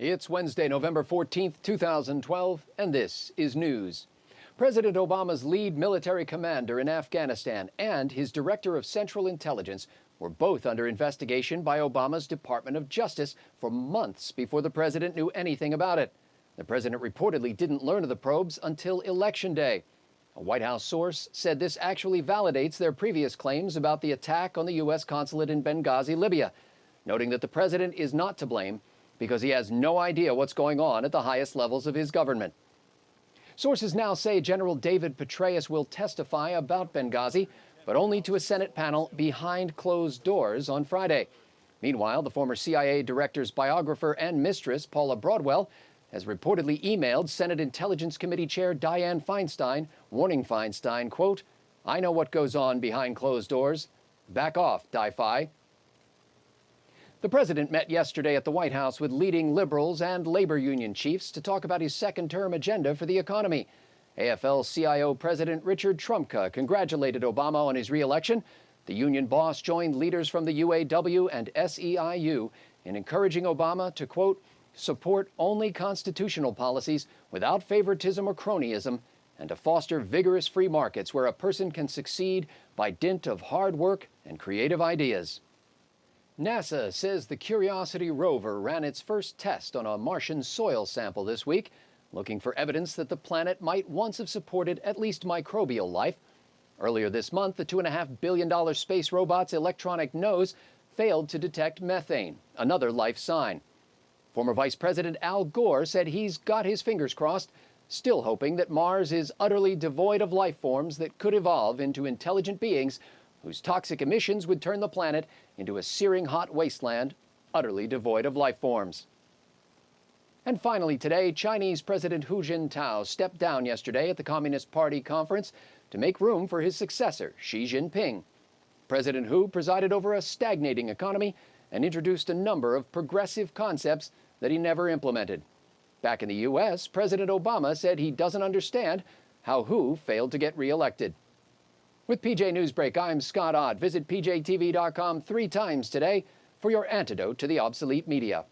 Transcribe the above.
It's Wednesday, November 14th, 2012, and this is news. President Obama's lead military commander in Afghanistan and his director of Central Intelligence were both under investigation by Obama's Department of Justice for months before the president knew anything about it. The president reportedly didn't learn of the probes until Election Day. A White House source said this actually validates their previous claims about the attack on the U.S. consulate in Benghazi, Libya, noting that the president is not to blame because he has no idea what's going on at the highest levels of his government. Sources now say General David Petraeus will testify about Benghazi, but only to a Senate panel behind closed doors on Friday. Meanwhile, the former CIA director's biographer and mistress, Paula Broadwell, has reportedly emailed Senate Intelligence Committee Chair Dianne Feinstein, warning Feinstein, quote, "I know what goes on behind closed doors. Back off, Di-Fi." The president met yesterday at the White House with leading liberals and labor union chiefs to talk about his second-term agenda for the economy. AFL-CIO President Richard Trumka congratulated Obama on his re-election. The union boss joined leaders from the UAW and SEIU in encouraging Obama to, quote, support only constitutional policies without favoritism or cronyism, and to foster vigorous free markets where a person can succeed by dint of hard work and creative ideas. NASA says the Curiosity rover ran its first test on a Martian soil sample this week, looking for evidence that the planet might once have supported at least microbial life. Earlier this month, the $2.5 billion space robot's electronic nose failed to detect methane, another life sign. Former Vice President Al Gore said he's got his fingers crossed, still hoping that Mars is utterly devoid of life forms that could evolve into intelligent beings whose toxic emissions would turn the planet into a searing hot wasteland, utterly devoid of life forms. And finally today, Chinese President Hu Jintao stepped down yesterday at the Communist Party conference to make room for his successor, Xi Jinping. President Hu presided over a stagnating economy and introduced a number of progressive concepts that he never implemented. Back in the U.S., President Obama said he doesn't understand how Hu failed to get re-elected. With PJ Newsbreak, I'm Scott Ott. Visit PJTV.com 3 times today for your antidote to the obsolete media.